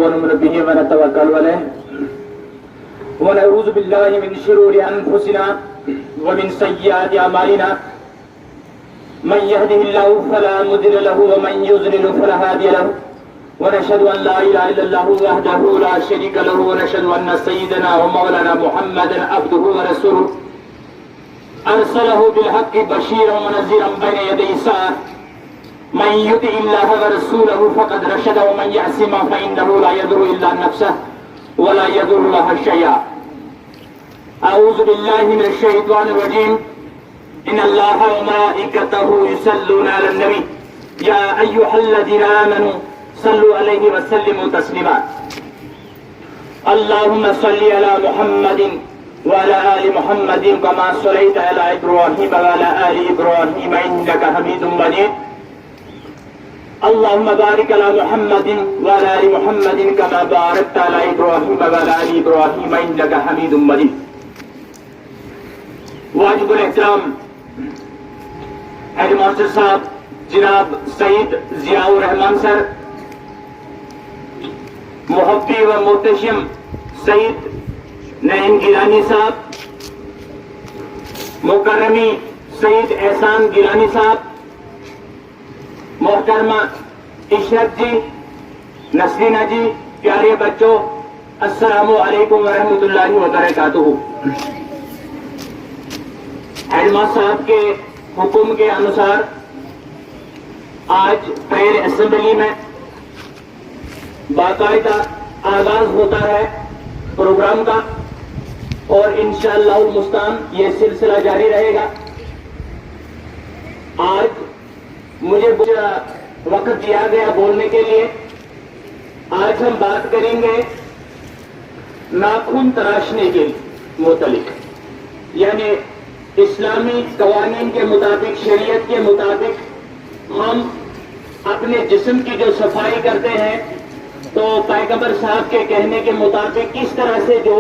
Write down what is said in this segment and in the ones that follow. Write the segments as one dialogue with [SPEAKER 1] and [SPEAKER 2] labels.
[SPEAKER 1] ونؤمن به ونتوكل عليه ونعوذ بالله من شرور أنفسنا ومن سيئات أعمالنا من يهده الله فلا مضل له ومن يضلل فلا هادي له ونشهد أن لا إله إلا الله وحده لا شريك له ونشهد أن سيدنا ومولانا محمدا عبده ورسوله أرسله بالحق بشيرا ونذيرا بين يدي الساعة من يطع الله ورسوله فقد رشد ومن يعص فإنه لا يضر إلا نفسه ولا يضر له شيئا. أعوذ بالله من الشيطان الرجيم. إن الله وملائكته يصلون على النبي يا أيها الذين آمنوا صلوا عليه وسلموا تسليما. اللهم صل على محمد وعلى آل محمد كما صليت على إبراهيم وعلى آل إبراهيم إنك حميد مجيد. اللهم بارك على محمد وعلى آل محمد كما باركت على إبراهيم وعلى آل إبراهيم إنك حميد مجيد. واجب الاحترام ہیڈ ماسٹر صاحب جناب سعید ضیاء الرحمان سر، محبی و محتشم سعید نعیم گیلانی صاحب، مکرمی سعید احسان گیلانی صاحب، محترمہ عشرت جی، نسرینہ جی، پیارے بچوں، السلام علیکم ورحمۃ اللہ وبرکاتہ. ہیڈ ماسٹر صاحب کے حکم کے انوسار آج پیر اسمبلی میں باقاعدہ آغاز ہوتا ہے پروگرام کا اور انشاءاللہ المستعان یہ سلسلہ جاری رہے گا. آج مجھے وقت دیا گیا بولنے کے لیے. آج ہم بات کریں گے ناخن تراشنے کے متعلق، یعنی اسلامی قوانین کے مطابق، شریعت کے مطابق ہم اپنے جسم کی جو صفائی کرتے ہیں تو پیغمبر صاحب کے کہنے کے مطابق کس طرح سے جو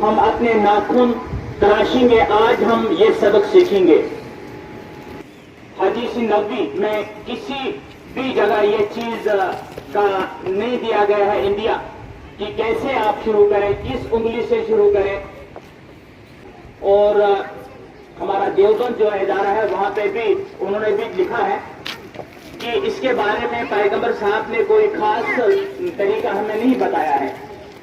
[SPEAKER 1] ہم اپنے ناخن تراشیں گے، آج ہم یہ سبق سیکھیں گے. حدیث نبوی میں کسی بھی جگہ یہ چیز کا نہیں دیا گیا ہے انڈیا کہ کیسے آپ شروع کریں، کس انگلی سے شروع کریں. اور ہمارا دیوبند جو ادارہ ہے وہاں پہ بھی انہوں نے بھی لکھا ہے کہ اس کے بارے میں پیغمبر صاحب نے کوئی خاص طریقہ ہمیں نہیں بتایا ہے،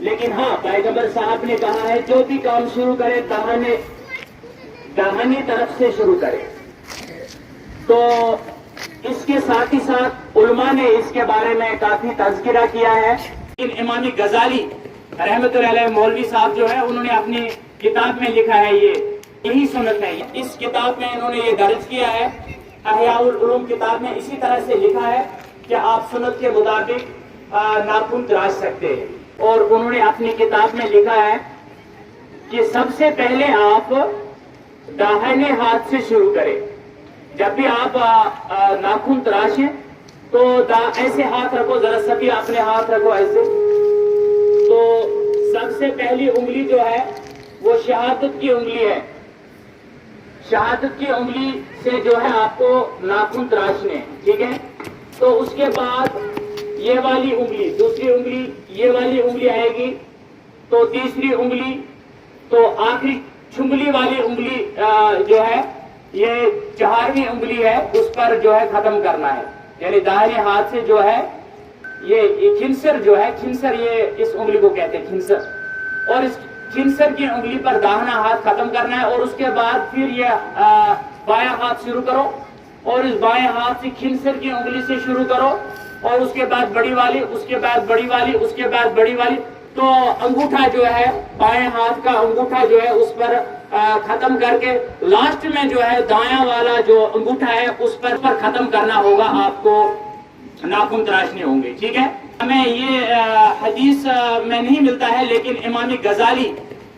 [SPEAKER 1] لیکن ہاں پیغمبر صاحب نے کہا ہے جو بھی کام شروع کرے داہنی طرف سے شروع کرے. تو اس کے ساتھ ہی ساتھ علماء نے اس کے بارے میں کافی تذکرہ کیا ہے. امام غزالی رحمۃ اللہ علیہ مولوی صاحب جو ہے انہوں نے اپنی کتاب میں لکھا ہے یہی سنت ہے. اس کتاب میں انہوں نے یہ درج کیا ہے، احیاء العلوم کتاب میں اسی طرح سے لکھا ہے کہ آپ سنت کے مطابق ناخن تراش سکتے ہیں. اور انہوں نے اپنی کتاب میں لکھا ہے کہ سب سے پہلے آپ داہنے ہاتھ سے شروع کریں. جب بھی آپ ناخن تراشیں تو ایسے ہاتھ رکھو، ذرا سبھی اپنے ہاتھ رکھو ایسے. تو سب سے پہلی انگلی جو ہے وہ شہادت کی انگلی ہے. شہادت کی انگلی سے جو ہے آپ کو ناخن تراشنے ہیں، ٹھیک ہے. تو اس کے بعد یہ والی انگلی، دوسری انگلی، یہ والی انگلی آئے گی، تو تیسری انگلی، تو آخری چھنگلی والی انگلی جو ہے یہ 4ویں انگلی ہے، اس پر جو ہے ختم کرنا ہے. یعنی داہنے ہاتھ سے جو ہے یہ کھنسر جو ہے، کھنسر یہ اس انگلی کو کہتے ہیں کھنسر، اور اس کھنسر کی انگلی پر داہنا ہاتھ ختم کرنا ہے. اور اس کے بعد پھر یہ بایاں ہاتھ شروع کرو اور اس بائیں ہاتھ سے کھنسر کی انگلی سے شروع کرو اور اس کے بعد بڑی والی، اس کے بعد بڑی والی، اس کے بعد بڑی والی. تو انگوٹھا جو ہے بائیں ہاتھ کا انگوٹھا جو ہے اس پر ختم کر کے لاسٹ میں جو ہے دایاں والا جو انگوٹھا ہے اس پر ختم کرنا ہوگا. آپ کو ناخن تراشنے ہوں گے، ٹھیک ہے. ہمیں یہ حدیث میں نہیں ملتا ہے، لیکن امام غزالی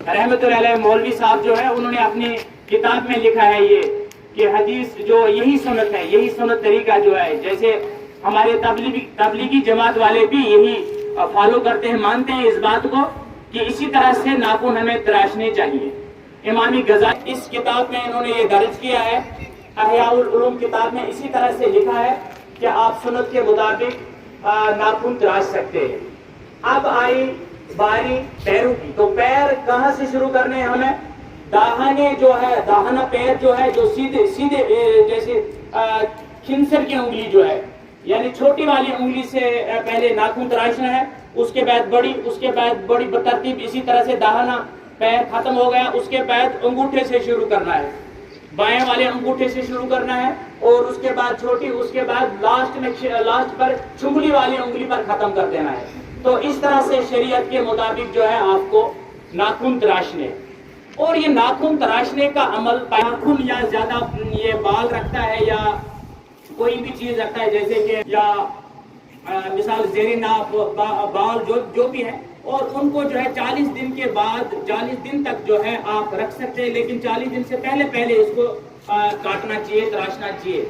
[SPEAKER 1] رحمۃ اللہ علیہ مولوی صاحب جو ہے انہوں نے اپنی کتاب میں لکھا ہے یہ کہ حدیث جو یہی سنت ہے، یہی سنت طریقہ جو ہے. جیسے ہمارے تبلیغی جماعت والے بھی یہی فالو کرتے ہیں، مانتے ہیں اس بات کو کہ اسی طرح سے ناخن ہمیں تراشنے چاہیے. امام غزالی اس کتاب میں انہوں نے یہ درج کیا ہے، احیاء العلوم کتاب میں اسی طرح سے لکھا ہے کہ آپ سنت کے مطابق ناخن تراش سکتے ہیں. اب آئی باری پیروں کی. تو پیر کہاں سے شروع کرنے ہیں ہمیں؟ داہنے جو ہے, داہنا پیر جو ہے, جو سیدھے سیدھے جیسے خنصر کی انگلی جو ہے, یعنی چھوٹی والی انگلی سے پہلے ناخن تراشنا ہے, اس کے بعد بڑی, اس کے بعد بڑی بترتیب اسی طرح سے داہنا پیر ختم ہو گیا. اس کے بعد انگوٹھے سے شروع کرنا ہے, بائیں والے انگوٹھے سے شروع کرنا ہے, اور اس کے بعد چھوٹی, اس کے بعد لاسٹ پر چنگلی والی انگلی پر ختم کر دینا ہے. تو اس طرح سے شریعت کے مطابق جو ہے آپ کو ناخن تراشنے. اور یہ ناخن تراشنے کا عمل, ناخن یا زیادہ یہ بال رکھتا ہے یا کوئی بھی چیز رکھتا ہے, جیسے کہ یا مثال زیر ناف بال جو بھی ہے, اور ان کو جو ہے 40 دن کے بعد, 40 دن تک جو ہے آپ رکھ سکتے ہیں, لیکن 40 دن سے پہلے اس کو کاٹنا چاہیے, تراشنا چاہیے,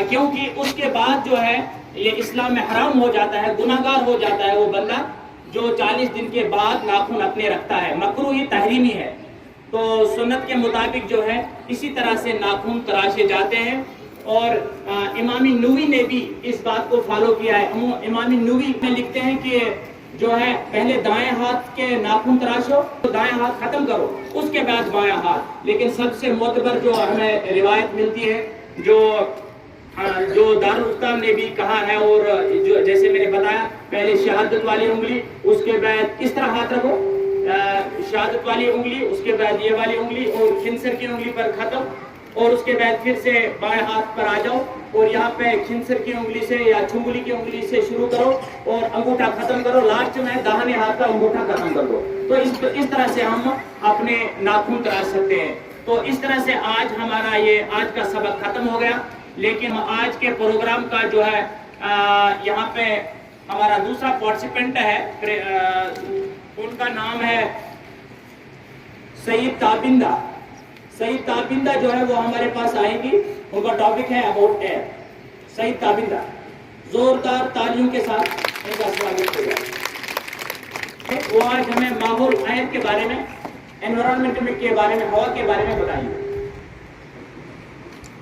[SPEAKER 1] کیونکہ اس کے بعد جو ہے یہ اسلام میں حرام ہو جاتا ہے, گناہگار ہو جاتا ہے وہ بندہ جو 40 دن کے بعد ناخن اپنے رکھتا ہے, مکروہ تحریمی ہے. تو سنت کے مطابق جو ہے اسی طرح سے ناخن تراشے جاتے ہیں. اور امام نووی نے بھی اس بات کو فالو کیا ہے. امام نووی میں لکھتے ہیں کہ جو ہے پہلے دائیں ہاتھ کے ناخن تراشو, تو دائیں ہاتھ ختم کرو, اس کے بعد بائیں ہاتھ. لیکن سب سے معتبر جو ہمیں روایت ملتی ہے, جو دارالفتہ نے بھی کہا ہے, اور جو جیسے میں نے بتایا پہلے شہادت والی انگلی, اس کے بعد اس طرح ہاتھ رکھو, شہادت والی انگلی, اس کے بعد یہ والی انگلی اور خنصر کی انگلی پر ختم, اور اس کے بعد پھر سے بائیں ہاتھ پر آ جاؤ, اور یہاں پہ خنصر کی انگلی سے یا چنگلی کی انگلی سے شروع کرو اور انگوٹھا ختم کرو, لاسٹ میں داہنے ہاتھ کا انگوٹھا ختم کر دو. تو اس طرح سے ہم اپنے ناخن تراش سکتے ہیں. تو اس طرح سے آج ہمارا یہ آج کا سبق ختم ہو گیا. لیکن آج کے پروگرام کا جو ہے یہاں پہ ہمارا دوسرا پارٹیسپینٹ ہے, ان کا نام ہے سید تابندہ. سید تابندہ جو ہے وہ ہمارے پاس آئیں گی, ان کا ٹاپک ہے اباؤٹ ایئر. سید تابندہ, زوردار تالیوں کے ساتھ ان کا سواگت ہوگا. وہ آج ہمیں ماحول حیات کے بارے میں, انوائرمنٹ کے بارے میں, ہوا کے بارے میں بتائیں گے.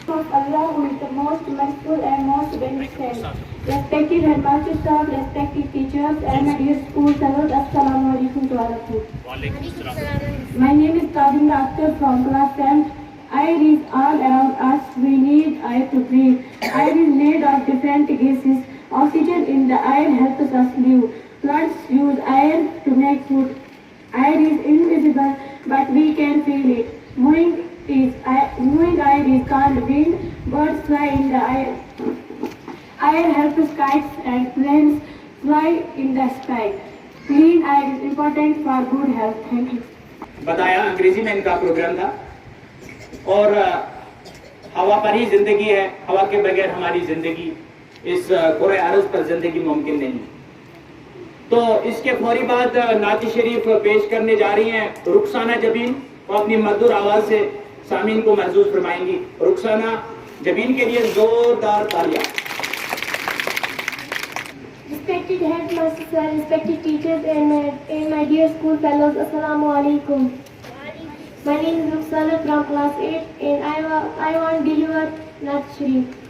[SPEAKER 2] Of Allah, who is the most merciful and most beneficent. Respected headmaster staff, respected teachers, and my dear school fellows, Assalamu alaikum to all of you. My name is Tabinda Akhtar from class 10. Air is all around us. We need air to breathe. Air is made of different gases. Oxygen in the air helps us live. Plants use air to make food. Air is invisible, but we can feel it. Moving air is called wind. Birds fly in the air. Air helps kites and planes fly in the sky. Clean air is important for good health. Thank you.
[SPEAKER 1] بتایا انگریزی میں ان کا programme تھا. اور ہوا پر ہی زندگی ہے, ہوا کے بغیر ہماری زندگی, اس کرۂ ارض پر زندگی ممکن نہیں. تو اس کے فوری بعد نعت شریف پیش کرنے جا رہی ہیں رخسانہ جبین. وہ اپنی مدھر آواز سے سامعین کو محظوظ فرمائیں گی. رخسانہ جبین کے لیے زوردار تالیاں.
[SPEAKER 2] Respected headmaster sir, respected teachers, and my dear school fellows, Assalamu alaikum. My name is Rukhsana from class 8, and I want to deliver Naat Sharif.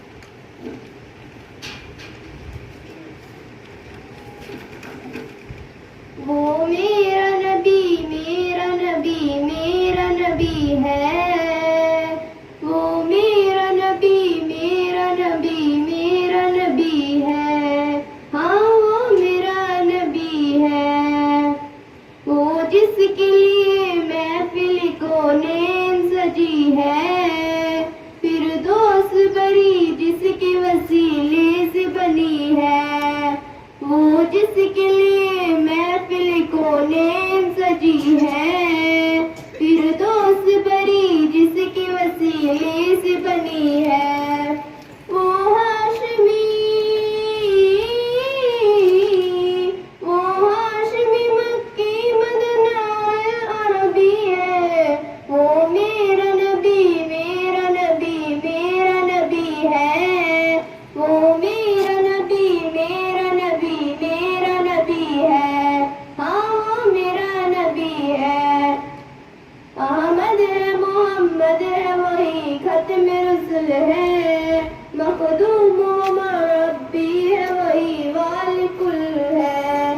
[SPEAKER 2] وہ میرا نبی میرا نبی میرا نبی ہے, وہ میرا نبی میرا نبی میرا نبی ہے, ہاں وہ میرا نبی ہے. وہ جس کے لیے محفل کونین سجی ہے, پھر دوست بری جس کے وسیلے سے بنی ہے. وہ جس کے لیے محفل کونین سجی ہے, پھر دوست بری جس کے وسیلے سے بنی ہے. وہ ہاشمی مکی مدنی عربی ہے. وہ میرا نبی میرا نبی میرا نبی ہے, وہ میرا نبی میرا نبی میرا نبی ہے, ہاں وہ میرا نبی ہے. احمد ہے محمد ہے وہی ختم رسل ہے, مخدوم و مربی ہے وہی وال کل ہے.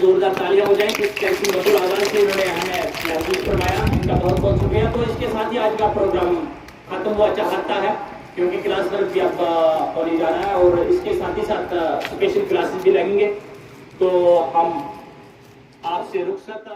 [SPEAKER 1] زوردار تالیاں ہو جائیں. کس کیسی مدھر آواز سے انہوں نے ہمیں محسوس فرمایا, ان کا بہت بہت شکریہ. تو اس کے ساتھ ہی آج کا پروگرام ختم ہوا چاہتا ہے, کیونکہ کلاس ورک بھی اب ہونے جا رہا ہے اور اس کے ساتھ ہی ساتھ اسپیشل کلاسز بھی لگیں گے. تو ہم آپ سے رخصت